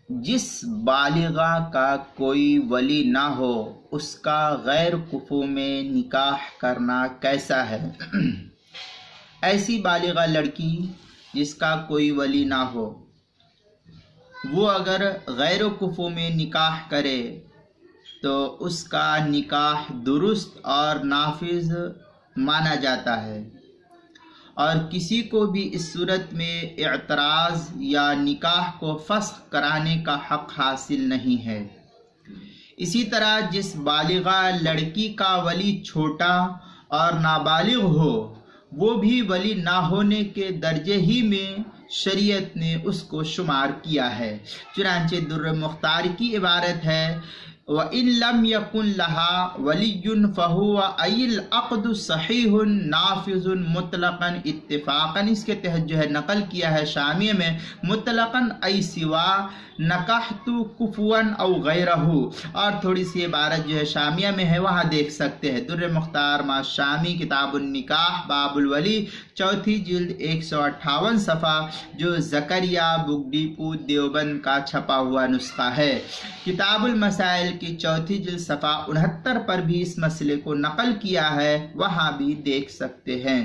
جس بالغہ کا کوئی ولی نہ ہو اس کا غیر کفو میں نکاح کرنا کیسا ہے؟ ایسی بالغہ لڑکی جس کا کوئی ولی نہ ہو، وہ اگر غیر کفو میں نکاح کرے تو اس کا نکاح درست اور نافذ مانا جاتا ہے، اور کسی کو بھی اس صورت میں اعتراض یا نکاح کو فسخ کرانے کا حق حاصل نہیں ہے۔ اسی طرح جس بالغہ لڑکی کا ولی چھوٹا اور نابالغ ہو، وہ بھی ولی نہ ہونے کے درجے ہی میں شریعت نے اس کو شمار کیا ہے۔ چنانچہ در مختار کی عبارت ہے وَإِن لَمْ يَكُنْ لَهَا وَلِيٌّ فَهُوَ أَيِ الْعَقْدُ صَحِيحٌ نَافِذٌ مطلقاً اتفاقاً، اس کے تحت جو ہے نقل کیا ہے شامیہ میں، مطلقاً ای سوا نکحت کفواً او غیرہ، اور تھوڑی سی عبارت جو ہے شامیہ میں ہے، وہاں دیکھ سکتے ہیں۔ در مختار ما شامی کتاب النکاح باب الولی، چوتھی جلد 158 صفحہ، جو زکریا بک ڈیپو دیوبند کا چھپا ہوا نسخہ ہے۔ کتاب المسائل کی چوتھی جلد صفحہ 69 پر بھی اس مسئلے کو نقل کیا ہے، وہاں بھی دیکھ سکتے ہیں۔